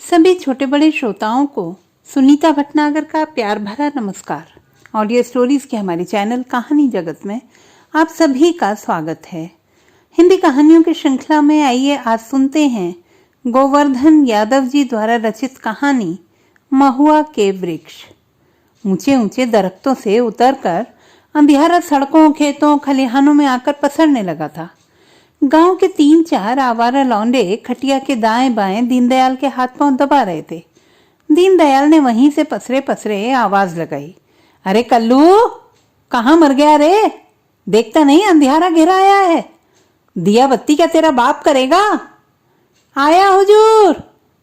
सभी छोटे बड़े श्रोताओं को सुनीता भटनागर का प्यार भरा नमस्कार। ऑडियो स्टोरीज के हमारे चैनल कहानी जगत में आप सभी का स्वागत है। हिंदी कहानियों की श्रृंखला में आइए आज सुनते हैं गोवर्धन यादव जी द्वारा रचित कहानी महुआ के वृक्ष। ऊंचे ऊंचे दरख्तों से उतरकर अंधियारा सड़कों, खेतों, खलिहानों में आकर पसरने लगा था। गांव के 3-4 आवारा लौंडे खटिया के दाएं बाएं दीनदयाल के हाथ पांव दबा रहे थे। दीनदयाल ने वहीं से पसरे पसरे आवाज लगाई, अरे कल्लू, कहाँ मर गया रे? देखता नहीं अंधियारा घिरा आया है। दिया बत्ती क्या तेरा बाप करेगा? आया हुजूर,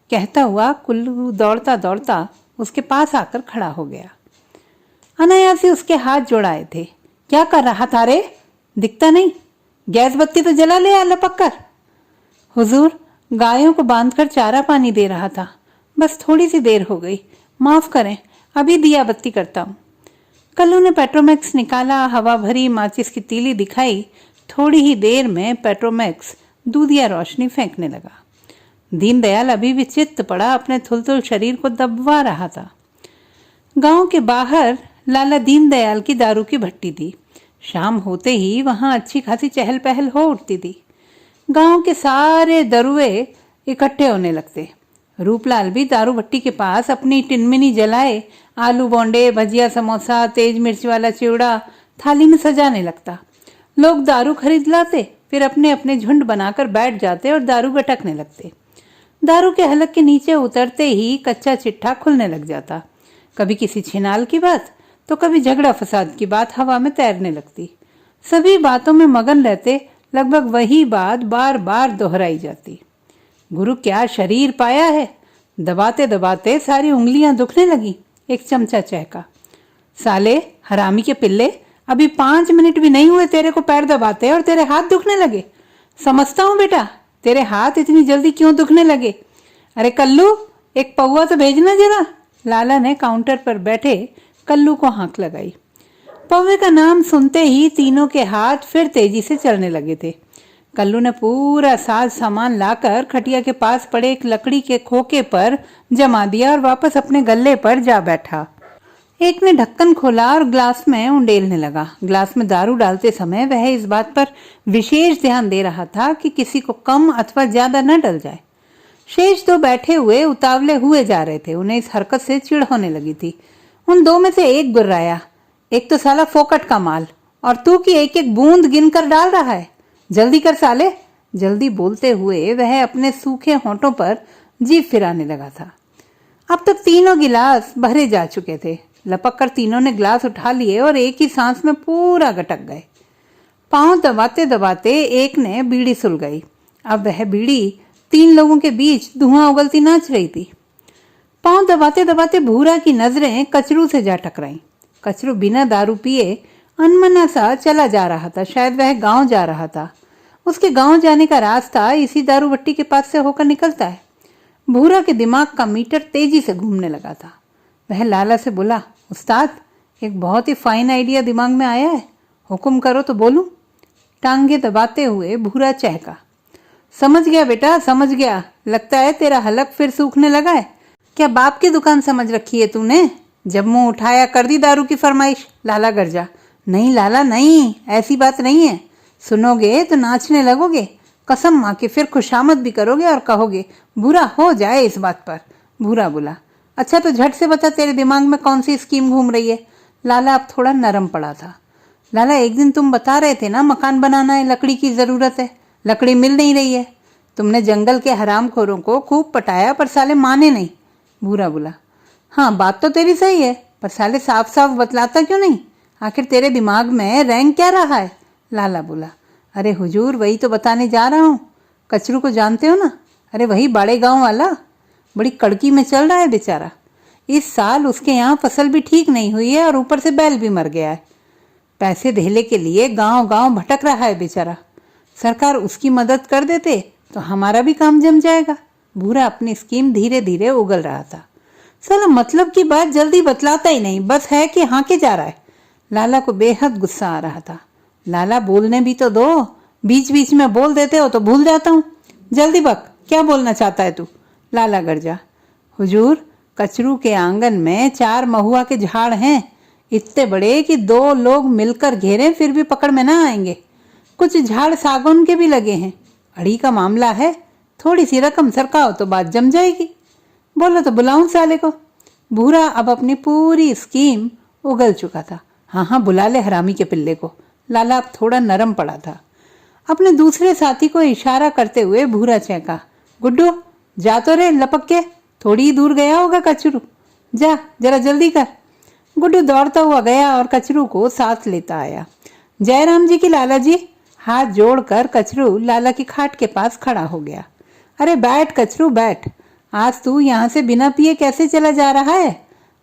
कहता हुआ कुल्लू दौड़ता दौड़ता उसके पास आकर खड़ा हो गया। अनायासी उसके हाथ जोड़ाए थे। क्या कर रहा था रे? दिखता नहीं, गैस बत्ती तो जला ले, लपक कर। हुजूर, गायों को बांधकर चारा पानी दे रहा था, बस थोड़ी सी देर हो गई, माफ करें, अभी दिया बत्ती करता हूँ। कल्लू ने पेट्रोमैक्स निकाला, हवा भरी, माचिस की तीली दिखाई। थोड़ी ही देर में पेट्रोमैक्स दूधिया रोशनी फेंकने लगा। दीनदयाल अभी भी चित्त पड़ा अपने थुलथुल शरीर को दबवा रहा था। गांव के बाहर लाला दीनदयाल की दारू की भट्टी थी। शाम होते ही वहां अच्छी खासी चहल पहल हो उठती थी। गांव के सारे दरुए इकट्ठे होने लगते। रूपलाल भी दारू भट्टी के पास अपनी टिनमिनी जलाए आलू बोंडे, भजिया, समोसा, तेज मिर्च वाला चिवड़ा थाली में सजाने लगता। लोग दारू खरीद लाते, फिर अपने अपने झुंड बनाकर बैठ जाते और दारू गटकने लगते। दारू के हलक के नीचे उतरते ही कच्चा चिट्ठा खुलने लग जाता। कभी किसी छिनाल की बात तो कभी झगड़ा फसाद की बात हवा में तैरने लगती। सभी बातों में मगन रहते, लगभग वही बात बार बार दोहराई जाती। गुरु क्या शरीर पाया है? दबाते दबाते सारी उंगलियां दुखने लगी। एक चमचा चहका, साले हरामी के पिल्ले, अभी 5 मिनट भी नहीं हुए तेरे को पैर दबाते और तेरे हाथ दुखने लगे। समझता हूँ बेटा, तेरे हाथ इतनी जल्दी क्यों दुखने लगे। अरे कल्लू, एक पौवा तो भेजना जरा। लाला ने काउंटर पर बैठे कल्लू को हाँक लगाई। पौवे का नाम सुनते ही तीनों के हाथ फिर तेजी से चलने लगे थे। कल्लू ने पूरा साज सामान लाकर खटिया के पास पड़े एक लकड़ी के खोखे पर जमा दिया और वापस अपने गल्ले पर जा बैठा। एक ने ढक्कन खोला और ग्लास में उंडेलने लगा। ग्लास में दारू डालते समय वह इस बात पर विशेष ध्यान दे रहा था कि किसी को कम अथवा ज्यादा न डल जाए। शेष 2 बैठे हुए उतावले हुए जा रहे थे। उन्हें इस हरकत से चिढ़ होने लगी थी। उन 2 में से एक गुर्राया, एक तो साला फोकट का माल, और तू की एक एक बूंद गिन कर डाल रहा है। जल्दी कर साले। जल्दी बोलते हुए वह अपने सूखे होंठों पर जीभ फिराने लगा था। अब तक तीनों गिलास भरे जा चुके थे। लपक कर तीनों ने गिलास उठा लिए और एक ही सांस में पूरा गटक गए। पांव दबाते दबाते एक ने बीड़ी सुलगाई। अब वह बीड़ी 3 लोगों के बीच धुआं उगलती नाच रही थी। पांव दबाते दबाते भूरा की नजरें कचरू से जा टकराई। कचरू बिना दारू पिए अनमना सा चला जा रहा था। शायद वह गांव जा रहा था। उसके गांव जाने का रास्ता इसी दारू भट्टी के पास से होकर निकलता है। भूरा के दिमाग का मीटर तेजी से घूमने लगा था। वह लाला से बोला, उस्ताद, एक बहुत ही फाइन आइडिया दिमाग में आया है, हुक्म करो तो बोलूं। टांगे दबाते हुए भूरा चहका, समझ गया बेटा, समझ गया। लगता है तेरा हलक फिर सूखने लगा है। क्या बाप की दुकान समझ रखी है तूने? जब मुंह उठाया कर दी दारू की फरमाइश। लाला गरजा, नहीं लाला नहीं, ऐसी बात नहीं है। सुनोगे तो नाचने लगोगे, कसम माँ की, फिर खुशामद भी करोगे और कहोगे बुरा हो जाए इस बात पर। भूरा बोला, अच्छा तो झट से बता तेरे दिमाग में कौन सी स्कीम घूम रही है। लाला अब थोड़ा नरम पड़ा था। लाला, एक दिन तुम बता रहे थे ना मकान बनाना है, लकड़ी की जरूरत है, लकड़ी मिल नहीं रही है। तुमने जंगल के हरामखोरों को खूब पटाया पर साले माने नहीं। भूरा बोला, हाँ बात तो तेरी सही है, पर साले साफ साफ बतलाता क्यों नहीं? आखिर तेरे दिमाग में रैंक क्या रहा है? लाला बोला, अरे हुजूर, वही तो बताने जा रहा हूँ। कचरू को जानते हो ना? अरे वही बड़े गांव वाला, बड़ी कड़की में चल रहा है बेचारा। इस साल उसके यहाँ फसल भी ठीक नहीं हुई है और ऊपर से बैल भी मर गया है। पैसे धेले के लिए गांव गांव भटक रहा है बेचारा। सरकार उसकी मदद कर देते तो हमारा भी काम जम जाएगा। भूरा अपनी स्कीम धीरे धीरे उगल रहा था। साला मतलब की बात जल्दी बतलाता ही नहीं, बस है कि हाँ के जा रहा है। लाला को बेहद गुस्सा आ रहा था। लाला, बोलने भी तो दो, बीच बीच में बोल देते हो तो भूल जाता हूँ। जल्दी बक, क्या बोलना चाहता है तू? लाला गरजा, हुजूर, कचरू के आंगन में 4 महुआ के झाड़ हैं, इतने बड़े कि 2 लोग मिलकर घेरें फिर भी पकड़ में ना आएंगे। कुछ झाड़ सागौन के भी लगे हैं। अड़ी का मामला है, थोड़ी सी रकम सरकाओ तो बात जम जाएगी। बोलो तो बुलाऊं साले को। भूरा अब अपनी पूरी स्कीम उगल चुका था। हाँ हाँ, बुला ले हरामी के पिल्ले को। लाला अब थोड़ा नरम पड़ा था। अपने दूसरे साथी को इशारा करते हुए भूरा चहका, गुड्डू जा तो रे लपक के, थोड़ी ही दूर गया होगा कचरू, जा जरा जल्दी कर। गुड्डू दौड़ता हुआ गया और कचरू को साथ लेता आया। जयराम जी की लाला जी। हाथ जोड़कर कचरू लाला की खाट के पास खड़ा हो गया। अरे बैठ कचरू बैठ, आज तू यहाँ से बिना पिए कैसे चला जा रहा है?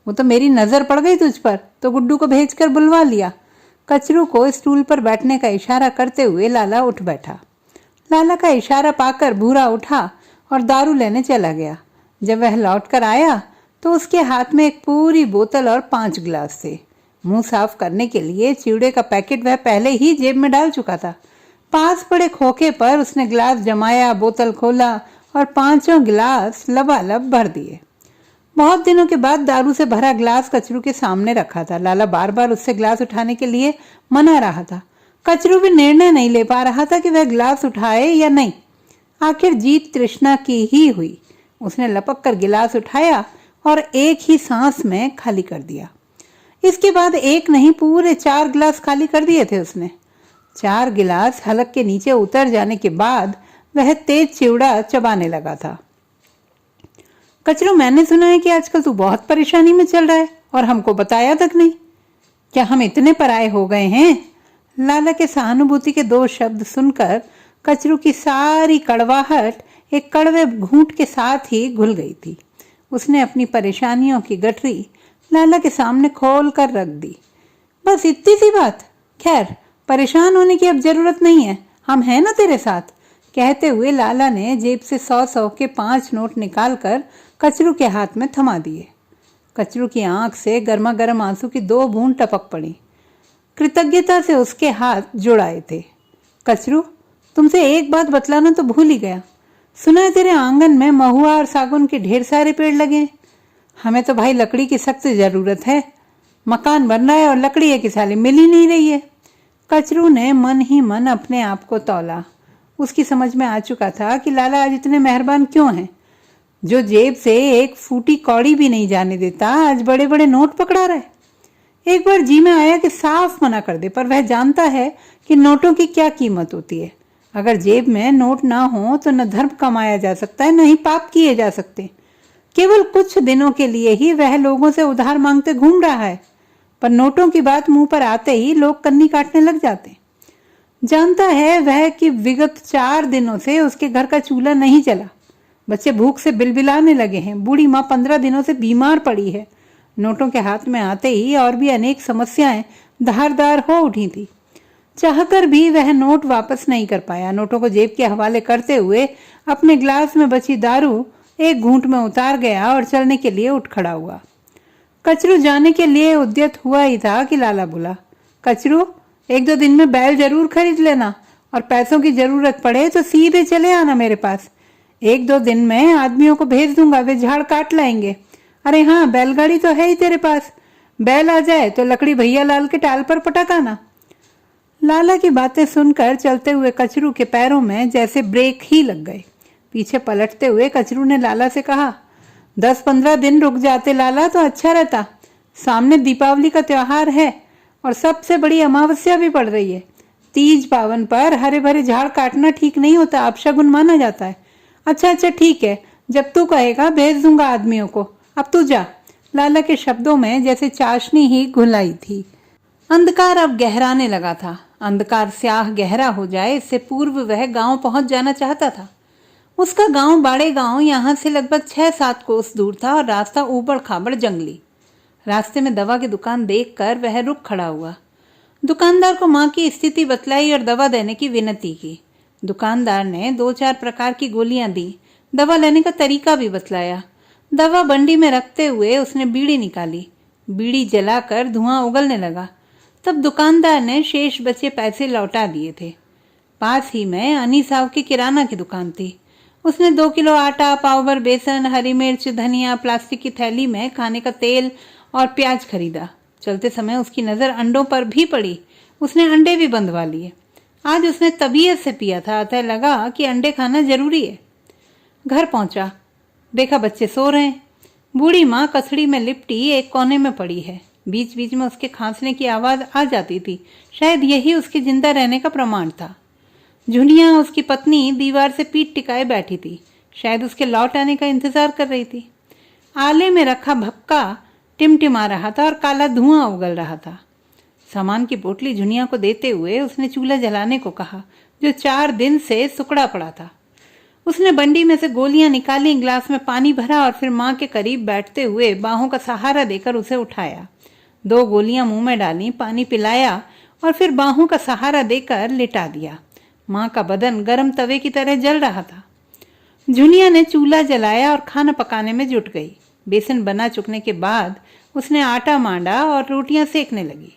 वो तो मेरी नजर पड़ गई तुझ पर तो गुड्डू को भेजकर बुलवा लिया। कचरू को स्टूल पर बैठने का इशारा करते हुए लाला उठ बैठा। लाला का इशारा पाकर भूरा उठा और दारू लेने चला गया। जब वह लौटकर आया तो उसके हाथ में एक पूरी बोतल और 5 गिलास थे। मुंह साफ करने के लिए चिवड़े का पैकेट वह पहले ही जेब में डाल चुका था। पास पड़े खोखे पर उसने गिलास जमाया, बोतल खोला और 5 गिलास लबालब भर दिए। बहुत दिनों के बाद दारू से भरा गिलास कचरू के सामने रखा था। लाला बार बार उससे गिलास उठाने के लिए मना रहा था। कचरू भी निर्णय नहीं ले पा रहा था कि वह गिलास उठाए या नहीं। आखिर जीत तृष्णा की ही हुई। उसने लपक कर गिलास उठाया और एक ही सांस में खाली कर दिया। इसके बाद एक नहीं पूरे 4 गिलास खाली कर दिए थे उसने। 4 गिलास हलक के नीचे उतर जाने के बाद वह तेज चिवड़ा चबाने लगा था। कचरू, मैंने सुना है कि आजकल तू बहुत परेशानी में चल रहा है और हमको बताया तक नहीं। क्या हम इतने पराये हो गए हैं? लाला के सहानुभूति के 2 शब्द सुनकर कचरू की सारी कड़वाहट एक कड़वे घूंट के साथ ही घुल गई थी। उसने अपनी परेशानियों की गठरी लाला के सामने खोल कर रख दी। बस इतनी सी बात? खैर, परेशान होने की अब जरूरत नहीं है, हम हैं ना तेरे साथ। कहते हुए लाला ने जेब से 100 के 5 नोट निकालकर कचरू के हाथ में थमा दिए। कचरू की आंख से गर्मा गर्म आंसू की 2 बूंद टपक पड़ी। कृतज्ञता से उसके हाथ जुड़ाए थे। कचरू, तुमसे एक बात बतलाना तो भूल ही गया। सुना है तेरे आंगन में महुआ और सागौन के ढेर सारे पेड़ लगे हैं। हमें तो भाई लकड़ी की सख्त जरूरत है। मकान बन रहा है और लकड़ी एक साली मिल ही नहीं रही है। कचरू ने मन ही मन अपने आप को तौला। उसकी समझ में आ चुका था कि लाला आज इतने मेहरबान क्यों हैं। जो जेब से एक फूटी कौड़ी भी नहीं जाने देता, आज बड़े बड़े नोट पकड़ा रहा है। एक बार जी में आया कि साफ मना कर दे, पर वह जानता है कि नोटों की क्या कीमत होती है। अगर जेब में नोट ना हो तो न धर्म कमाया जा सकता है, न ही पाप किए जा सकते। केवल कुछ दिनों के लिए ही वह लोगों से उधार मांगते घूम रहा है, पर नोटों की बात मुंह पर आते ही लोग कन्नी काटने लग जाते। जानता है वह कि विगत 4 दिनों से उसके घर का चूल्हा नहीं चला। बच्चे भूख से बिलबिलाने लगे हैं। बूढ़ी माँ 15 दिनों से बीमार पड़ी है। नोटों के हाथ में आते ही और भी अनेक समस्याएं धारदार हो उठी थी। चाहकर भी वह नोट वापस नहीं कर पाया। नोटों को जेब के हवाले करते हुए अपने गिलास में बची दारू एक घूंट में उतार गया और चलने के लिए उठ खड़ा हुआ। कचरू जाने के लिए उद्यत हुआ ही था कि लाला बोला, कचरू, 1-2 दिन में बैल जरूर खरीद लेना और पैसों की जरूरत पड़े तो सीधे चले आना मेरे पास। 1-2 दिन में आदमियों को भेज दूंगा, वे झाड़ काट लाएंगे। अरे हाँ, बैलगाड़ी तो है ही तेरे पास। बैल आ जाए तो लकड़ी भैया लाल के टाल पर पटक आना। लाला की बातें सुनकर चलते हुए कचरू के पैरों में जैसे ब्रेक ही लग गए। पीछे पलटते हुए कचरू ने लाला से कहा, 10-15 दिन रुक जाते लाला तो अच्छा रहता। सामने दीपावली का त्योहार है और सबसे बड़ी अमावस्या भी पड़ रही है। तीज पावन पर हरे भरे झाड़ काटना ठीक नहीं होता, अपशगुन माना जाता है। अच्छा ठीक है, जब तू कहेगा भेज दूंगा आदमियों को, अब तू जा। लाला के शब्दों में जैसे चाशनी ही घुलाई थी। अंधकार अब गहराने लगा था। अंधकार स्याह गहरा हो जाए इससे पूर्व वह गांव पहुंच जाना चाहता था। उसका गांव बाड़े गांव यहाँ से लगभग 6-7 कोस दूर था और रास्ता ऊबड़ खाबड़ जंगली। रास्ते में दवा की दुकान देखकर वह रुक खड़ा हुआ। दुकानदार को माँ की स्थिति बतलाई और दवा देने की विनती की। दुकानदार ने 2-4 प्रकार की गोलियां दी। दवा लेने का तरीका भी बतलाया। दवा बंडी में रखते हुए उसने बीड़ी निकाली। बीड़ी जलाकर धुआं उगलने लगा। तब दुकानदार ने शेष बचे पैसे लौटा दिए थे। पास ही में अनी साहब की किराना की दुकान थी। उसने 2 किलो आटा, पाव भर बेसन, हरी मिर्च, धनिया, प्लास्टिक की थैली में खाने का तेल और प्याज खरीदा। चलते समय उसकी नज़र अंडों पर भी पड़ी। उसने अंडे भी बंधवा लिए। आज उसने तबीयत से पिया था, अतः लगा कि अंडे खाना जरूरी है। घर पहुंचा, देखा बच्चे सो रहे हैं। बूढ़ी माँ कचड़ी में लिपटी एक कोने में पड़ी है। बीच बीच में उसके खांसने की आवाज आ जाती थी। शायद यही उसके जिंदा रहने का प्रमाण था। झुनिया, उसकी पत्नी, दीवार से पीठ टिकाए बैठी थी। शायद उसके लौट आने का इंतजार कर रही थी। आले में रखा भपका टिमटिमा रहा था और काला धुआं उगल रहा था। सामान की पोटली झुनिया को देते हुए उसने चूल्हा जलाने को कहा, जो 4 दिन से सुकड़ा पड़ा था। उसने बंडी में से गोलियां निकाली, गिलास में पानी भरा और फिर माँ के करीब बैठते हुए बाहों का सहारा देकर उसे उठाया। 2 गोलियां मुंह में डाली, पानी पिलाया और फिर बाहों का सहारा देकर लिटा दिया। माँ का बदन गर्म तवे की तरह जल रहा था। झुनिया ने चूल्हा जलाया और खाना पकाने में जुट गई। बेसन बना चुकने के बाद उसने आटा मांडा और रोटियां सेकने लगी।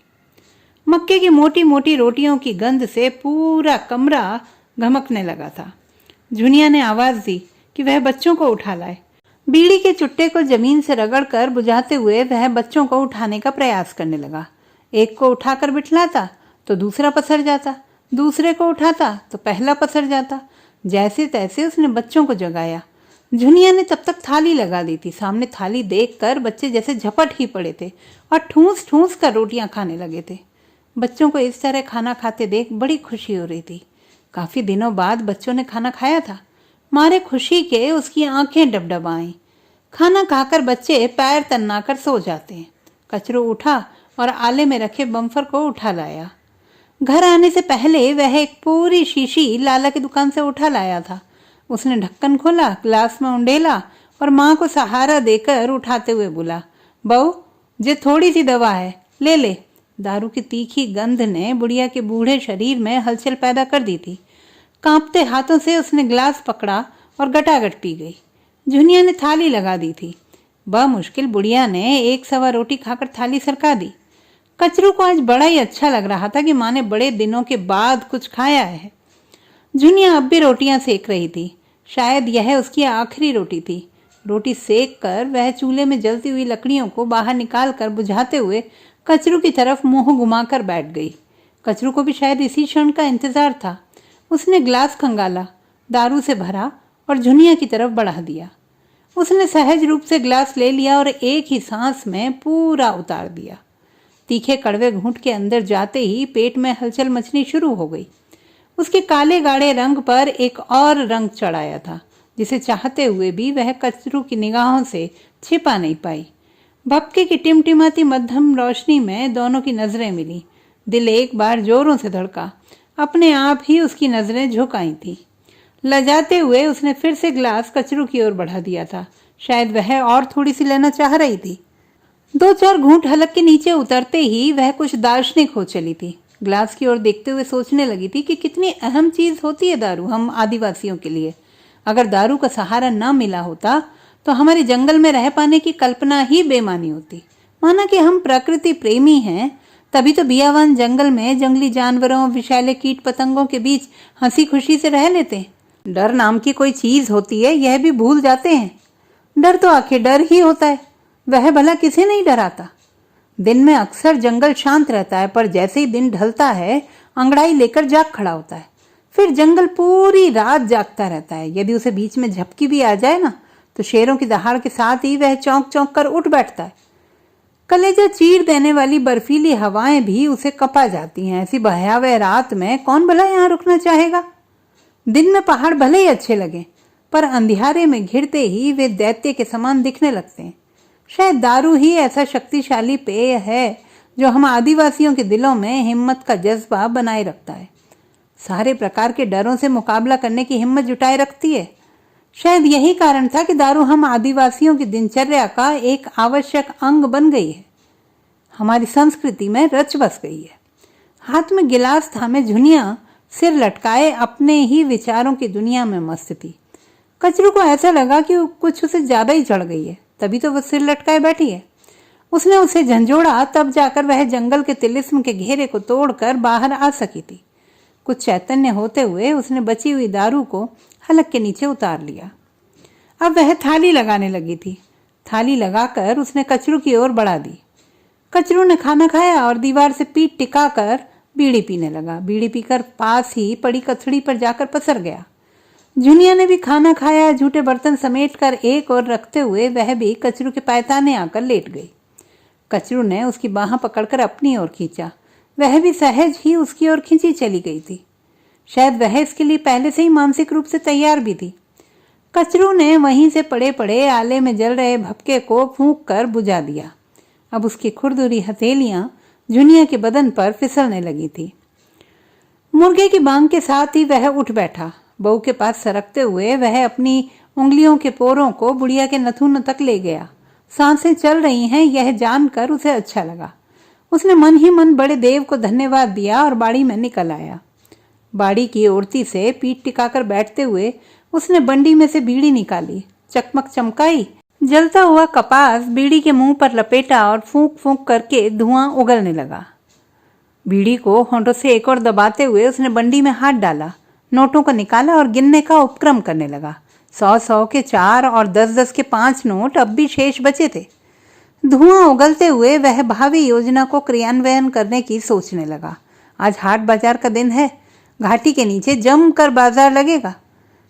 मक्के की मोटी मोटी रोटियों की गंध से पूरा कमरा घमकने लगा था। झुनिया ने आवाज दी कि वह बच्चों को उठा लाए। बीड़ी के चुट्टे को जमीन से रगड़कर बुझाते हुए वह बच्चों को उठाने का प्रयास करने लगा। एक को उठाकर बिठलाता तो दूसरा पसर जाता, दूसरे को उठाता तो पहला पसर जाता। जैसे तैसे उसने बच्चों को जगाया। झुनिया ने तब तक थाली लगा दी थी। सामने थाली देखकर बच्चे जैसे झपट ही पड़े थे और ठूंस ठूंस कर रोटियां खाने लगे थे। बच्चों को इस तरह खाना खाते देख बड़ी खुशी हो रही थी। काफी दिनों बाद बच्चों ने खाना खाया था। मारे खुशी के उसकी आंखें डबडबाईं। खाना खाकर बच्चे पैर तन्नाकर सो जाते हैं। कचरू उठा और आले में रखे बम्फर को उठा लाया। घर आने से पहले वह एक पूरी शीशी लाला की दुकान से उठा लाया था। उसने ढक्कन खोला, गिलास में उंडेला और माँ को सहारा देकर उठाते हुए बोला, बहू, जे थोड़ी सी दवा है, ले ले। दारू की तीखी गंध ने बुढ़िया के बूढ़े शरीर में हलचल पैदा कर दी थी। कांपते हाथों से उसने गिलास पकड़ा और गटागट पी गई। झुनिया ने थाली लगा दी थी। बमुश्किल बुढ़िया ने 1 सवा रोटी खाकर थाली सरका दी। कचरू को आज बड़ा ही अच्छा लग रहा था कि माँ ने बड़े दिनों के बाद कुछ खाया है। झुनिया अब भी रोटियां सेक रही थी। शायद यह उसकी आखिरी रोटी थी। रोटी सेक कर वह चूल्हे में जलती हुई लकड़ियों को बाहर निकाल कर बुझाते हुए कचरू की तरफ मुंह घुमाकर बैठ गई। कचरू को भी शायद इसी क्षण का इंतजार था। उसने गिलास खंगाला, दारू से भरा और झुनिया की तरफ बढ़ा दिया। उसने सहज रूप से गिलास ले लिया और एक ही सांस में पूरा उतार दिया। तीखे कड़वे घूंट के अंदर जाते ही पेट में हलचल मचनी शुरू हो गई। उसके काले गाढ़े रंग पर एक और रंग चढ़ाया था, जिसे चाहते हुए भी वह कचरू की निगाहों से छिपा नहीं पाई। भपके की टिमटिमाती मध्यम रोशनी में दोनों की नजरें मिली। दिल एक बार जोरों से धड़का। अपने आप ही उसकी नजरें झुक आई थी। लजाते हुए उसने फिर से गिलास कचरू की ओर बढ़ा दिया था। शायद वह और थोड़ी सी लेना चाह रही थी। 2-4 घूंट हलक के नीचे उतरते ही वह कुछ दार्शनिक हो चली थी। गिलास की ओर देखते हुए सोचने लगी थी कि कितनी अहम चीज होती है दारू हम आदिवासियों के लिए। अगर दारू का सहारा न मिला होता तो हमारे जंगल में रह पाने की कल्पना ही बेमानी होती। माना कि हम प्रकृति प्रेमी हैं, तभी तो बियावान जंगल में जंगली जानवरों, विषैले कीट पतंगों के बीच हंसी खुशी से रह लेते हैं। डर नाम की कोई चीज होती है, यह भी भूल जाते हैं। डर तो आखिर डर ही होता है, वह भला किसे नहीं डराता। दिन में अक्सर जंगल शांत रहता है, पर जैसे ही दिन ढलता है अंगड़ाई लेकर जाग खड़ा होता है। फिर जंगल पूरी रात जागता रहता है। यदि उसे बीच में झपकी भी आ जाए ना, तो शेरों की दहाड़ के साथ ही वह चौंक चौंक कर उठ बैठता है। कलेजा चीर देने वाली बर्फीली हवाएं भी उसे कपा जाती हैं। ऐसी भयावह रात में कौन भला यहाँ रुकना चाहेगा। दिन में पहाड़ भले ही अच्छे लगे, पर अंधियारे में घिरते ही वे दैत्य के समान दिखने लगते हैं। शायद दारू ही ऐसा शक्तिशाली पेय है जो हम आदिवासियों के दिलों में हिम्मत का जज्बा बनाए रखता है, सारे प्रकार के डरों से मुकाबला करने की हिम्मत जुटाए रखती है। शायद यही कारण था कि दारू हम आदिवासियों की दिनचर्या का एक आवश्यक अंग बन गई है, हमारी संस्कृति में रच बस गई है। हाथ में गिलास थामे झुनिया सिर लटकाए अपने ही विचारों की दुनिया में मस्त थी। कचरू को ऐसा लगा कि कुछ उसे ज्यादा ही चढ़ गई है, तभी तो वह सिर लटकाए बैठी है। उसने उसे झंझोड़ा, तब जाकर वह जंगल के तिलिस्म के घेरे को तोड़कर बाहर आ सकी थी। कुछ चैतन्य होते हुए उसने बची हुई दारू को हलक के नीचे उतार लिया। अब वह थाली लगाने लगी थी। थाली लगाकर उसने कचरू की ओर बढ़ा दी। कचरू ने खाना खाया और दीवार से पीठ टिकाकर बीड़ी पीने लगा। बीड़ी पीकर पास ही पड़ी कथड़ी पर जाकर पसर गया। झुनिया ने भी खाना खाया। झूठे बर्तन समेटकर एक ओर रखते हुए वह भी कचरू के पायताने आकर लेट गई। कचरू ने उसकी बाह पकड़कर अपनी ओर खींचा। वह भी सहज ही उसकी ओर खींची चली गई थी। शायद वह इसके लिए पहले से ही मानसिक रूप से तैयार भी थी। कचरू ने वहीं से पड़े पड़े आले में जल रहे भपके को फूंक कर बुझा दिया। अब उसकी खुरदुरी हथेलियां झुनिया के बदन पर फिसलने लगी थी। मुर्गे की बांग के साथ ही वह उठ बैठा। बहू के पास सरकते हुए वह अपनी उंगलियों के पोरों को बुढ़िया के नथुन तक ले गया। सांसें चल रही हैं यह जानकर उसे अच्छा लगा। उसने मन ही मन बड़े देव को धन्यवाद दिया और बाड़ी में निकल आया। बाड़ी की ओरती से पीठ टिकाकर बैठते हुए उसने बंडी में से बीड़ी निकाली, चकमक चमकाई। जलता हुआ कपास बीड़ी के मुंह पर लपेटा और फूंक फूंक करके धुआं उगलने लगा। बीड़ी को होंठों से एक और दबाते हुए उसने बंडी में हाथ डाला, नोटों को निकाला और गिनने का उपक्रम करने लगा। 100-100 के 4 और 10-10 के 5 नोट अब भी शेष बचे थे। धुआं उगलते हुए वह भावी योजना को क्रियान्वयन करने की सोचने लगा। आज हाट बाजार का दिन है। घाटी के नीचे जमकर बाजार लगेगा।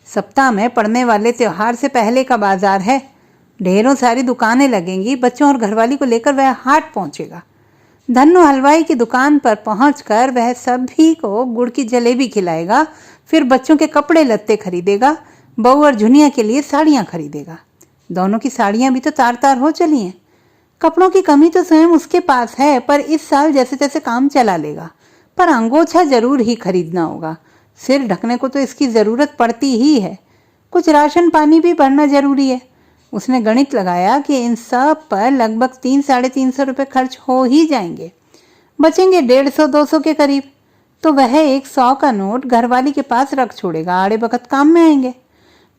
सप्ताह में पड़ने वाले त्योहार से पहले का बाजार है। ढेरों सारी दुकानें लगेंगी। बच्चों और घरवाली को लेकर वह हाट पहुंचेगा। धन्नो हलवाई की दुकान पर पहुंचकर वह सभी को गुड़ की जलेबी खिलाएगा। फिर बच्चों के कपड़े लत्ते खरीदेगा। बहू और झुनिया के लिए साड़ियां खरीदेगा। दोनों की साड़ियां भी तो तार तार हो चली हैं। कपड़ों की कमी तो स्वयं उसके पास है, पर इस साल जैसे तैसे काम चला लेगा। पर अंगोछा जरूर ही खरीदना होगा। सिर ढकने को तो इसकी जरूरत पड़ती ही है। कुछ राशन पानी भी भरना जरूरी है। उसने गणित लगाया कि इन सब पर लगभग 300-350 रुपये खर्च हो ही जाएंगे। बचेंगे 150-200 के करीब। तो वह 100 का नोट घरवाली के पास रख छोड़ेगा। आड़े वक्त काम में आएंगे।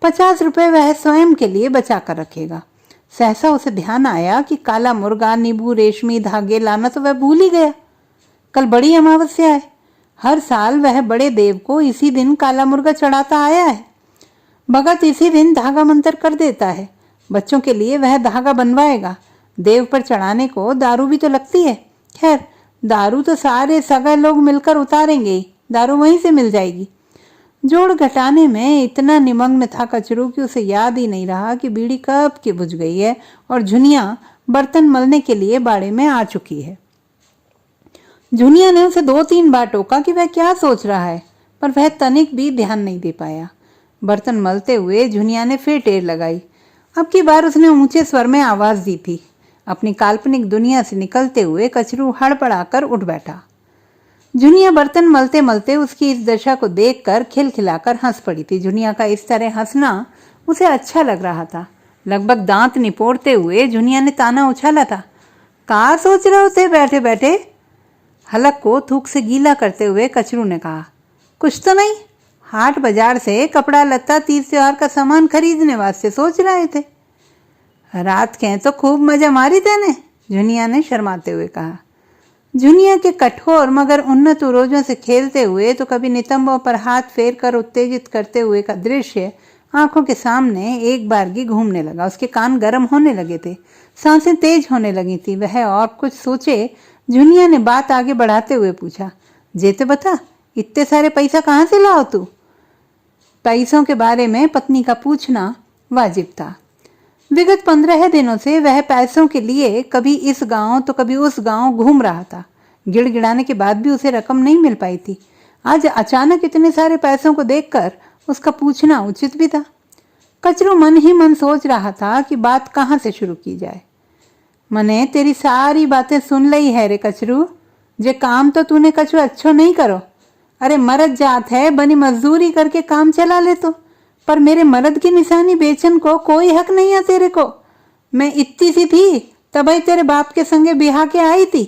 50 रुपये वह स्वयं के लिए बचा कर रखेगा। सहसा उसे ध्यान आया कि काला मुर्गा, नींबू, रेशमी धागे लाना तो वह भूल ही गया। कल बड़ी अमावस्या है। हर साल वह बड़े देव को इसी दिन काला मुर्गा चढ़ाता आया है। भगत इसी दिन धागा मंतर कर देता है। बच्चों के लिए वह धागा बनवाएगा। देव पर चढ़ाने को दारू भी तो लगती है। खैर, दारू तो सारे सगा लोग मिलकर उतारेंगे ही। दारू वहीं से मिल जाएगी। जोड़ घटाने में इतना निमग्न था कचरू कि उसे याद ही नहीं रहा कि बीड़ी कब की बुझ गई है और झुनिया बर्तन मलने के लिए बाड़े में आ चुकी है। झुनिया ने उसे 2-3 बार टोका कि वह क्या सोच रहा है, पर वह तनिक भी ध्यान नहीं दे पाया। बर्तन मलते हुए झुनिया ने फिर टेर लगाई। अब की बार उसने ऊंचे स्वर में आवाज दी थी। अपनी काल्पनिक दुनिया से निकलते हुए कचरू हड़बड़ाकर उठ बैठा। झुनिया बर्तन मलते मलते उसकी इस दशा को देखकर खिलखिलाकर हंस पड़ी थी। झुनिया का इस तरह हंसना उसे अच्छा लग रहा था। लगभग दांत निपोड़ते हुए झुनिया ने ताना उछाला था, कहाँ सोच रहे होते बैठे बैठे? हलक को थूक से गीला करते हुए कचरू ने कहा, कुछ तो नहीं, हाट बाजार से कपड़ा लत्ता तीज त्योहार का सामान खरीदने वास्ते सोच रहे थे। रात के तो खूब मजा मारी तेने, झुनिया ने शर्माते हुए कहा। झुनिया के कठोर मगर उन्नत उरोजों से खेलते हुए तो कभी नितंबों पर हाथ फेर कर उत्तेजित करते हुए का दृश्य आंखों के सामने एक बारगी घूमने लगा। उसके कान गर्म होने लगे थे, सांसें तेज होने लगी थी। वह और कुछ सोचे, झुनिया ने बात आगे बढ़ाते हुए पूछा, जेते बता, इतने सारे पैसा कहाँ से लाओ तू? पैसों के बारे में पत्नी का पूछना वाजिब था। विगत 15 दिनों से वह पैसों के लिए कभी इस गांव तो कभी उस गांव घूम रहा था। गिड़गिड़ाने के बाद भी उसे रकम नहीं मिल पाई थी। आज अचानक इतने सारे पैसों को देखकर उसका पूछना उचित भी था। कचरू मन ही मन सोच रहा था कि बात कहाँ से शुरू की जाए। मने तेरी सारी बातें सुन लई है रे कचरू, जे काम तो तूने कछु अच्छो नहीं करो। अरे मर्द जात है, बनी मजदूरी करके काम चला ले तो, पर मेरे मर्द की निशानी बेचन को कोई हक नहीं है तेरे को। मैं इतनी सी थी तभी तेरे बाप के संगे बिहा के आई थी।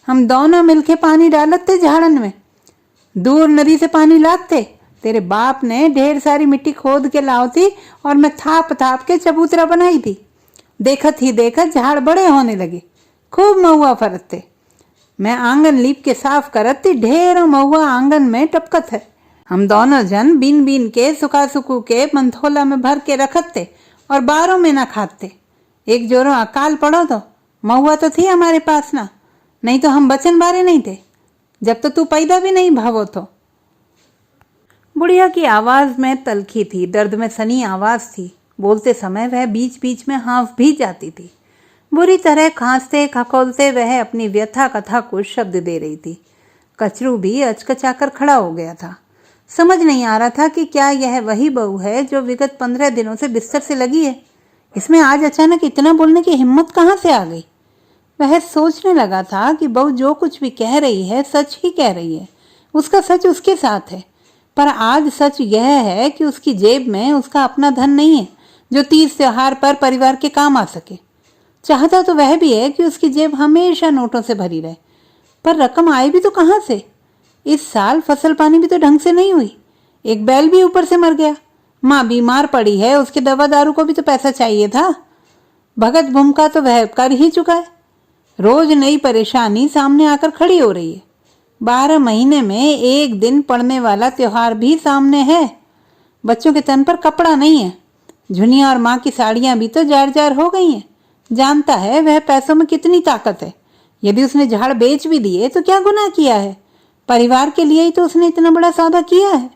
हम दोनों मिलके पानी डालते झाड़न में, दूर नदी से पानी लाते। तेरे बाप ने ढेर सारी मिट्टी खोद के लाओ थी और मैं थाप थाप के चबूतरा बनाई थी। देखत ही देखत झाड़ बड़े होने लगे, खूब महुआ फरते। मैं आंगन लीप के साफ करत थी, ढेरों महुआ आंगन में टपकत है। हम दोनों जन बीन बीन के सुखा सुकू के मंथोला में भर के रखते और बारों में ना खाते। एक जोरों अकाल पड़ो तो महुआ तो थी हमारे पास ना, नहीं तो हम बचन बारे नहीं थे, जब तो तू पैदा भी नहीं भावो तो। बुढ़िया की आवाज में तलखी थी, दर्द में सनी आवाज थी। बोलते समय वह बीच बीच में हाँफ भी जाती थी। बुरी तरह खांसते खखोलते वह अपनी व्यथा कथा को शब्द दे रही थी। कचरू भी अचकचाकर खड़ा हो गया था। समझ नहीं आ रहा था कि क्या यह वही बहू है जो विगत 15 दिनों से बिस्तर से लगी है। इसमें आज अचानक इतना बोलने की हिम्मत कहाँ से आ गई। वह सोचने लगा था कि बहू जो कुछ भी कह रही है सच ही कह रही है, उसका सच उसके साथ है। पर आज सच यह है कि उसकी जेब में उसका अपना धन नहीं है जो तीज त्योहार पर परिवार के काम आ सके। चाहता तो वह भी है कि उसकी जेब हमेशा नोटों से भरी रहे, पर रकम आए भी तो कहाँ से। इस साल फसल पानी भी तो ढंग से नहीं हुई, एक बैल भी ऊपर से मर गया। माँ बीमार पड़ी है, उसके दवा दारू को भी तो पैसा चाहिए था। भगत भूमिका तो वह कर ही चुका है। रोज नई परेशानी सामने आकर खड़ी हो रही है। 12 महीने में एक दिन पड़ने वाला त्योहार भी सामने है। बच्चों के तन पर कपड़ा नहीं है। झुनिया और माँ की साड़ियां भी तो जार जार हो गई हैं। जानता है वह पैसों में कितनी ताकत है। यदि उसने झाड़ बेच भी दिए तो क्या गुनाह किया है। परिवार के लिए ही तो उसने इतना बड़ा सौदा किया है।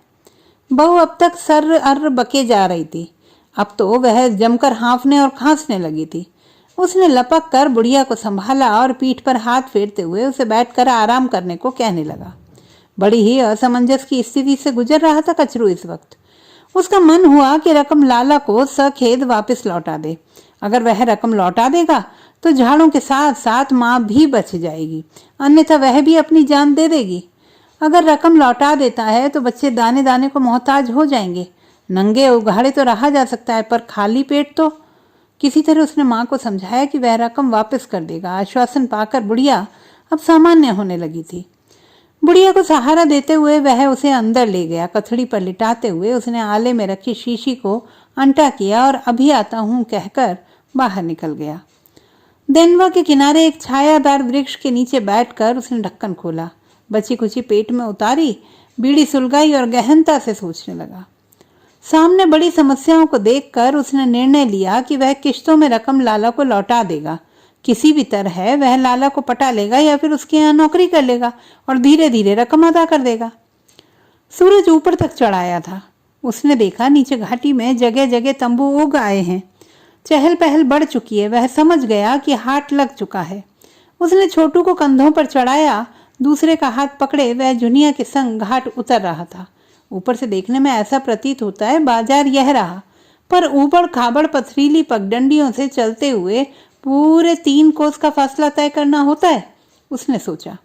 बहू अब तक सर अर्र बके जा रही थी, अब तो वह जमकर हाँफने और खांसने लगी थी। उसने लपक कर बुढ़िया को संभाला और पीठ पर हाथ फेरते हुए उसे बैठकर आराम करने को कहने लगा। बड़ी ही असमंजस की स्थिति से गुजर रहा था कचरू इस वक्त। उसका मन हुआ कि रकम लाला को सखेद वापस लौटा दे। अगर वह रकम लौटा देगा तो झाड़ों के साथ साथ माँ भी बच जाएगी, अन्यथा वह भी अपनी जान दे देगी। अगर रकम लौटा देता है तो बच्चे दाने दाने को मोहताज हो जाएंगे। नंगे उघाड़े तो रहा जा सकता है, पर खाली पेट तो। किसी तरह उसने माँ को समझाया कि वह रकम वापस कर देगा। आश्वासन पाकर बुढ़िया अब सामान्य होने लगी थी। बुढ़िया को सहारा देते हुए वह उसे अंदर ले गया। कथड़ी पर लिटाते हुए उसने आले में रखी शीशी को अंटा किया और अभी आता हूँ कहकर बाहर निकल गया। देनवा के किनारे एक छायादार वृक्ष के नीचे बैठकर उसने ढक्कन खोला, बची कुची पेट में उतारी, बीड़ी सुलगाई और गहनता से सोचने लगा। सामने बड़ी समस्याओं को देखकर उसने निर्णय लिया कि वह किश्तों में रकम लाला को लौटा देगा। किसी भी तरह वह लाला को पटा लेगा या फिर उसके यहाँ नौकरी कर लेगा और धीरे धीरे रकम अदा कर देगा। सूरज ऊपर तक चढ़ाया था। उसने देखा नीचे घाटी में जगह जगह तंबू उग आए हैं। चहल पहल बढ़ चुकी है। वह समझ गया कि हाट लग चुका है। उसने छोटू को कंधों पर चढ़ाया, दूसरे का हाथ पकड़े वह जुनिया के संग घाट उतर रहा था। ऊपर से देखने में ऐसा प्रतीत होता है बाजार यह रहा, पर ऊबड़ खाबड़ पथरीली पगडंडियों से चलते हुए पूरे 3 कोस का फासला तय करना होता है, उसने सोचा।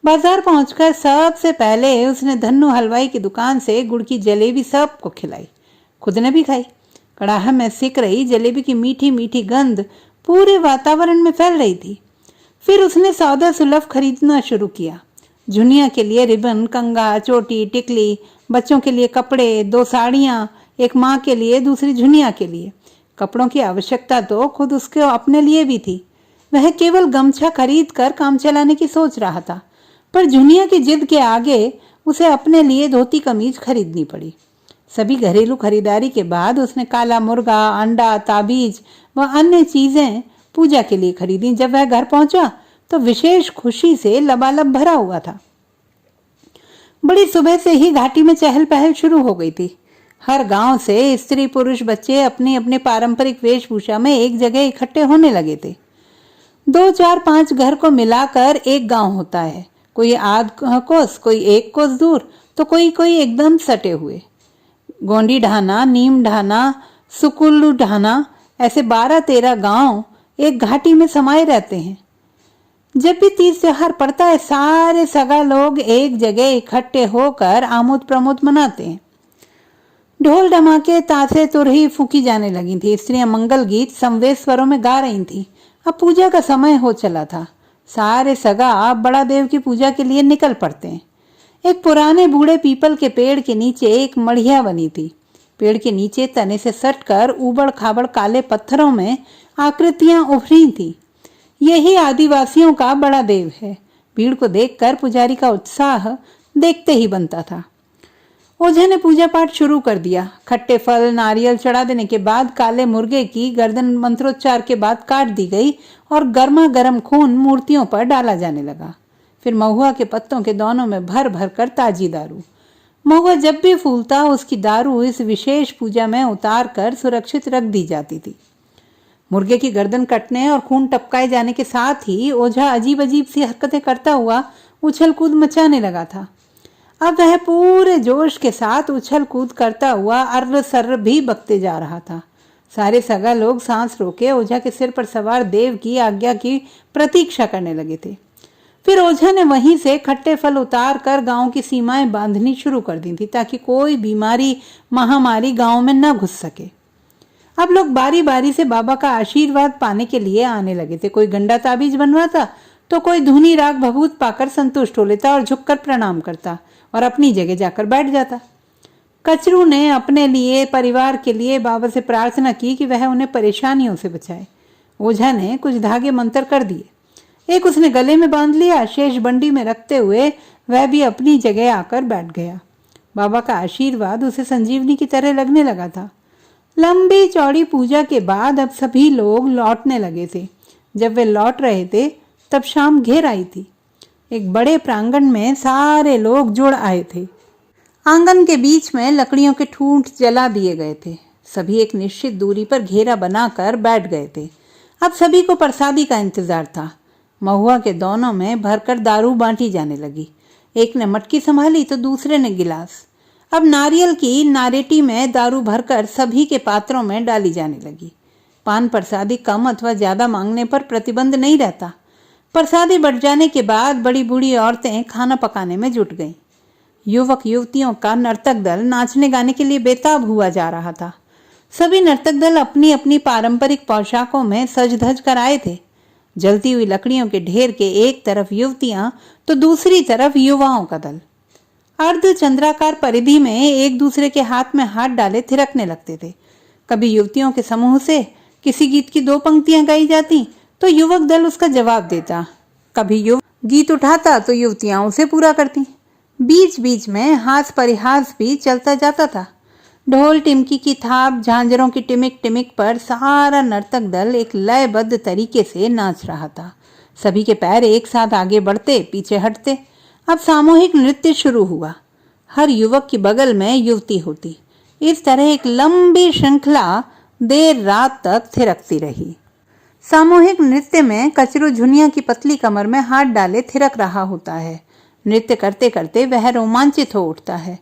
बाजार पहुंचकर सबसे पहले उसने धन्नू हलवाई की दुकान से गुड़ की जलेबी सबको खिलाई, खुद ने भी खाई। कड़ाह में सिक रही जलेबी की मीठी मीठी गंध पूरे वातावरण में फैल रही थी। फिर उसने सौदा सुलभ खरीदना शुरू किया। जुनिया के लिए रिबन, कंगा, चोटी, टिकली, बच्चों के लिए कपड़े, 2 साड़ियां, एक माँ के लिए, दूसरी जुनिया के लिए। कपड़ों की आवश्यकता तो खुद उसके अपने लिए भी थी। वह केवल गमछा खरीद कर काम चलाने की सोच रहा था, पर जुनिया की जिद के आगे उसे अपने लिए धोती कमीज खरीदनी पड़ी। सभी घरेलू खरीदारी के बाद उसने काला मुर्गा, अंडा, ताबीज व अन्य चीजें पूजा के लिए खरीदी। जब वह घर पहुंचा तो विशेष खुशी से लबालब भरा हुआ था। बड़ी सुबह से ही घाटी में चहल पहल शुरू हो गई थी। हर गांव से स्त्री पुरुष बच्चे अपने अपने पारंपरिक वेशभूषा में एक जगह इकट्ठे होने लगे थे। 2, 4, 5 घर को मिलाकर एक गांव होता है। कोई आध कोस, कोई 1 कोस दूर, तो कोई एकदम सटे हुए। गोंडी ढाना, नीम ढाना, सुकुल्लू ढाना, ऐसे 12-13 गांव एक घाटी में समाये रहते हैं। जब भी तीज त्योहार पड़ता है सारे सगा लोग एक जगह इकट्ठे होकर आमोद प्रमोद मनाते हैं। ढोल ढमाके, तासे, तुरही फूकी जाने लगी थी। स्त्रियां मंगल गीत समवेत स्वरों में गा रही थीं। अब पूजा का समय हो चला था। सारे सगा अब बड़ा देव की पूजा के लिए निकल पड़ते हैं। एक पुराने बूढ़े पीपल के पेड़ के नीचे एक मढ़िया बनी थी। पेड़ के नीचे तने से सटकर ऊबड़ खाबड़ काले पत्थरों में आकृतियां उभरी थी। यही आदिवासियों का बड़ा देव है। भीड़ को देखकर पुजारी का उत्साह देखते ही बनता था। ओझा ने पूजा पाठ शुरू कर दिया। खट्टे फल नारियल चढ़ा देने के बाद काले मुर्गे की गर्दन मंत्रोच्चार के बाद काट दी गई और गर्मा गर्म खून मूर्तियों पर डाला जाने लगा। फिर महुआ के पत्तों के दोनों में भर भर कर ताजी दारू। महुआ जब भी फूलता उसकी दारू इस विशेष पूजा में उतार कर सुरक्षित रख दी जाती थी। मुर्गे की गर्दन कटने और खून टपकाए जाने के साथ ही ओझा अजीब अजीब सी हरकतें करता हुआ उछल कूद मचाने लगा था। अब वह पूरे जोश के साथ उछल कूद करता हुआ अर्र सर्र भी बकते जा रहा था। सारे सगा लोग सांस रोके ओझा के सिर पर सवार देव की आज्ञा की प्रतीक्षा करने लगे थे। फिर ओझा ने वहीं से खट्टे फल उतार कर गांव की सीमाएं बांधनी शुरू कर दी थी ताकि कोई बीमारी महामारी गांव में न घुस सके। अब लोग बारी बारी से बाबा का आशीर्वाद पाने के लिए आने लगे थे। कोई गंडा ताबीज बनवाता तो कोई धुनी राग भभूत पाकर संतुष्ट हो लेता और झुककर प्रणाम करता और अपनी जगह जाकर बैठ जाता। कचरू ने अपने लिए परिवार के लिए बाबा से प्रार्थना की कि वह उन्हें परेशानियों से बचाए। ओझा ने कुछ धागे मंत्र कर दिए। एक उसने गले में बांध लिया, शेष बंडी में रखते हुए वह भी अपनी जगह आकर बैठ गया। बाबा का आशीर्वाद उसे संजीवनी की तरह लगने लगा था। लंबी चौड़ी पूजा के बाद अब सभी लोग लौटने लगे थे। जब वे लौट रहे थे तब शाम घेर आई थी। एक बड़े प्रांगण में सारे लोग जुड़ आए थे। आंगन के बीच में लकड़ियों के ठूंठ जला दिए गए थे। सभी एक निश्चित दूरी पर घेरा बनाकर बैठ गए थे। अब सभी को प्रसादी का इंतजार था। महुआ के दोनों में भरकर दारू बांटी जाने लगी। एक ने मटकी संभाली तो दूसरे ने गिलास। अब नारियल की नारेटी में दारू भरकर सभी के पात्रों में डाली जाने लगी। पान प्रसादी कम अथवा ज्यादा मांगने पर प्रतिबंध नहीं रहता। प्रसादी बढ़ जाने के बाद बड़ी बूढ़ी औरतें खाना पकाने में जुट गईं। युवक युवतियों का नर्तक दल नाचने गाने के लिए बेताब हुआ जा रहा था। सभी नर्तक दल अपनी अपनी पारंपरिक पोशाकों में सज धज कर आए थे। जलती हुई लकड़ियों के ढेर के एक तरफ युवतियां तो दूसरी तरफ युवाओं का दल अर्ध चंद्राकार परिधि में एक दूसरे के हाथ में हाथ डाले थिरकने लगते थे। कभी युवतियों के समूह से किसी गीत की दो पंक्तियां गाई जाती तो युवक दल उसका जवाब देता। कभी युवक गीत उठाता तो युवतियां उसे पूरा करती। बीच बीच में हास परिहास भी चलता जाता था। ढोल टिमकी की थाप झांझरों की टिमिक टिमिक पर सारा नर्तक दल एक लयबद्ध तरीके से नाच रहा था। सभी के पैर एक साथ आगे बढ़ते पीछे हटते। अब सामूहिक नृत्य शुरू हुआ। हर युवक की बगल में युवती होती। इस तरह एक लंबी श्रृंखला देर रात तक थिरकती रही। सामूहिक नृत्य में कचरू झुनिया की पतली कमर में हाथ डाले थिरक रहा होता है। नृत्य करते करते वह रोमांचित हो उठता है।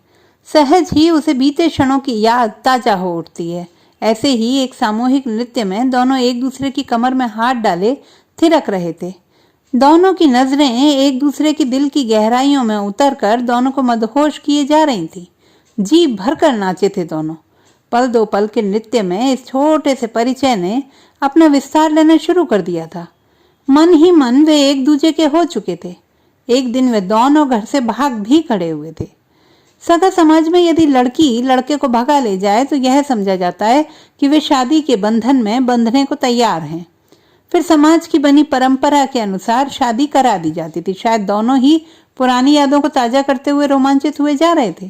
सहज ही उसे बीते क्षणों की याद ताजा हो उठती है। ऐसे ही एक सामूहिक नृत्य में दोनों एक दूसरे की कमर में हाथ डाले थिरक रहे थे। दोनों की नजरें एक दूसरे की दिल की गहराइयों में उतरकर दोनों को मदहोश किए जा रही थी। जी भरकर नाचे थे दोनों। पल दो पल के नृत्य में इस छोटे से परिचय ने अपना विस्तार लेना शुरू कर दिया था। मन ही मन वे एक दूजे के हो चुके थे। एक दिन वे दोनों घर से भाग भी खड़े हुए थे। सगा समाज में यदि लड़की लड़के को भगा ले जाए तो यह समझा जाता है कि वे शादी के बंधन में बंधने को तैयार हैं। फिर समाज की बनी परंपरा के अनुसार शादी करा दी जाती थी। शायद दोनों ही पुरानी यादों को ताजा करते हुए रोमांचित हुए जा रहे थे।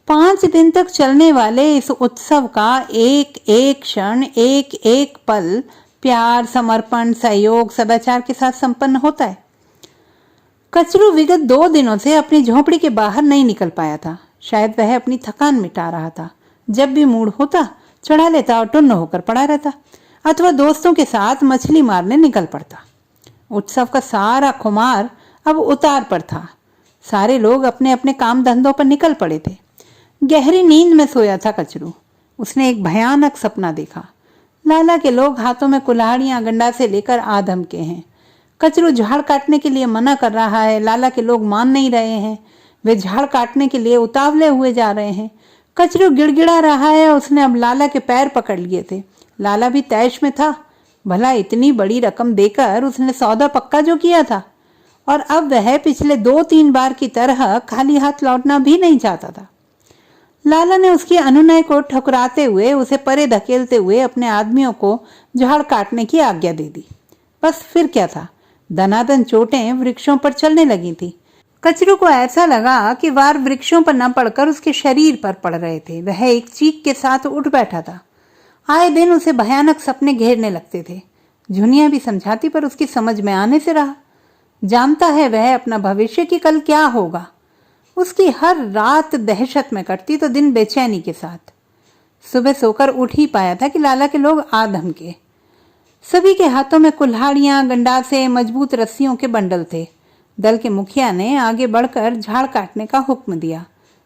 5 दिन तक चलने वाले इस उत्सव का एक एक क्षण एक एक पल प्यार समर्पण सहयोग सदाचार के साथ संपन्न होता है। कचरू विगत 2 दिनों से अपनी झोपड़ी के बाहर नहीं निकल पाया था। शायद वह अपनी थकान मिटा रहा था। जब भी मूड होता चढ़ा लेता और टुन्न होकर पड़ा रहता अथवा दोस्तों के साथ मछली मारने निकल पड़ता। उत्सव का सारा खुमार अब उतार पर था। सारे लोग अपने अपने काम धंधों पर निकल पड़े थे। गहरी नींद में सोया था कचरू। उसने एक भयानक सपना देखा। लाला के लोग हाथों में कुल्हाड़ियां गंडासे लेकर आ धमके हैं। कचरू झाड़ काटने के लिए मना कर रहा है। लाला के लोग मान नहीं रहे हैं। वे झाड़ काटने के लिए उतावले हुए जा रहे हैं। कचरू गिड़गिड़ा रहा है। उसने अब लाला के पैर पकड़ लिए थे। लाला भी तैश में था। भला इतनी बड़ी रकम देकर उसने सौदा पक्का जो किया था और अब वह पिछले 2-3 बार की तरह खाली हाथ लौटना भी नहीं चाहता था। लाला ने उसकी अनुनय को ठुकराते हुए उसे परे धकेलते हुए अपने आदमियों को झाड़ काटने की आज्ञा दे दी। बस फिर क्या था, दनादन चोटें वृक्षों पर चलने लगी थी। कचरू को ऐसा लगा कि वार वृक्षों पर न पड़कर उसके शरीर पर पड़ रहे थे। वह एक चीख के साथ उठ बैठा था। आए दिन उसे भयानक सपने घेरने लगते थे। झुनिया भी समझाती पर उसकी समझ में आने से रहा। जानता है वह अपना भविष्य कि कल क्या होगा। उसकी हर रात दहशत में कटती तो दिन बेचैनी के साथ। सुबह सोकर उठ ही पाया था कि लाला के लोग आ धमके। सभी के हाथों में कुल्हाड़ियां, गंडासे, मजबूत रस्सियों के बंडल थे। दल के मुखिया ने आगे बढ़कर झाड़ काटने का हुक्म दिया।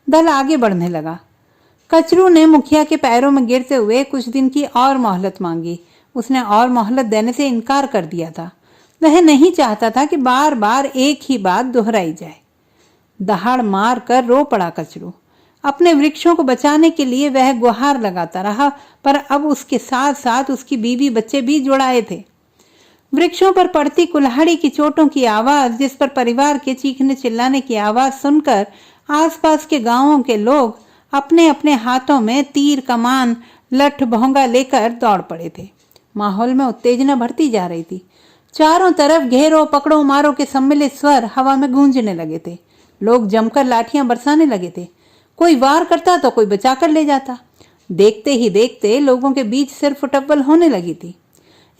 दल आगे बढ़ने लगा। कचरू ने मुखिया के पैरों में गिरते हुए कुछ दिन की और मोहलत मांगी। उसने और मोहलत देने से इनकार कर दिया था। वह नहीं चाहता था कि बार बार एक ही बात दोहराई जाए। दहाड़ मार कर रो पड़ा कचरू। अपने वृक्षों को बचाने के लिए वह गुहार लगाता रहा, पर अब उसके साथ साथ उसकी बीवी बच्चे भी जुड़ाए थे। वृक्षों पर पड़ती कुल्हाड़ी की चोटों की आवाज, जिस पर परिवार के चीखने चिल्लाने की आवाज सुनकर आसपास के गांवों के लोग अपने अपने हाथों में तीर, कमान, लठ, भोंगा लेकर दौड़ पड़े थे। माहौल में उत्तेजना बढ़ती जा रही थी। चारों तरफ घेरो, पकड़ो, मारो के सम्मिलित स्वर हवा में गूंजने लगे थे। लोग जमकर लाठियां बरसाने लगे थे। कोई वार करता तो कोई बचाकर ले जाता। देखते ही देखते लोगों के बीच सिर फुटब्बल होने लगी थी।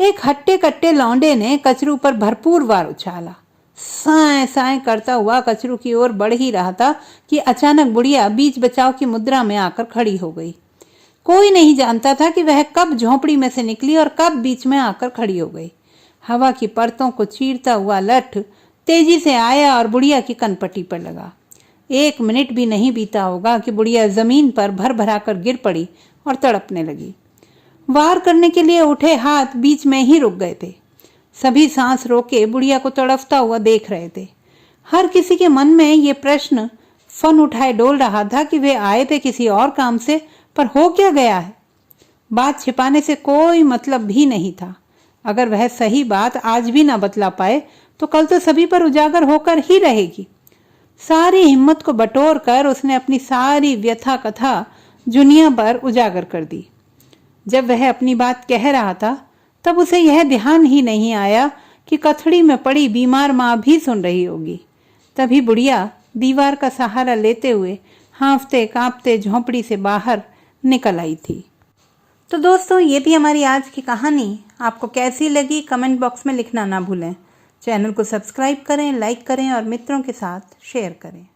एक हट्टे कट्टे लौंडे ने कचरू पर भरपूर वार उछाला। साए साए करता हुआ कचरू की ओर बढ़ ही रहा था कि अचानक बुढ़िया बीच बचाव की मुद्रा में आकर खड़ी हो गई। कोई नहीं जानता था कि वह कब झोंपड़ी में से निकली और कब बीच में आकर खड़ी हो गई। हवा की परतों को चीरता हुआ लठ तेजी से आया और बुढ़िया की कनपट्टी पर लगा। 1 मिनट भी नहीं बीता होगा कि बुढ़िया जमीन पर भर भरा कर गिर पड़ी और तड़पने लगी। वार करने के लिए उठे हाथ बीच में ही रुक गए थे। सभी सांस रोके बुढ़िया को तड़पता हुआ देख रहे थे। हर किसी के मन में ये प्रश्न फन उठाए डोल रहा था कि वे आए थे किसी और काम से, पर हो क्या गया है। बात छिपाने से कोई मतलब भी नहीं था। अगर वह सही बात आज भी ना बतला पाए तो कल तो सभी पर उजागर होकर ही रहेगी। सारी हिम्मत को बटोर कर उसने अपनी सारी व्यथा कथा जुनिया पर उजागर कर दी। जब वह अपनी बात कह रहा था तब उसे यह ध्यान ही नहीं आया कि कथड़ी में पड़ी बीमार माँ भी सुन रही होगी। तभी बुढ़िया दीवार का सहारा लेते हुए हांफते कांपते झोंपड़ी से बाहर निकल आई थी। तो दोस्तों, ये थी हमारी आज की कहानी। आपको कैसी लगी कमेंट बॉक्स में लिखना ना भूलें। चैनल को सब्सक्राइब करें, लाइक करें और मित्रों के साथ शेयर करें।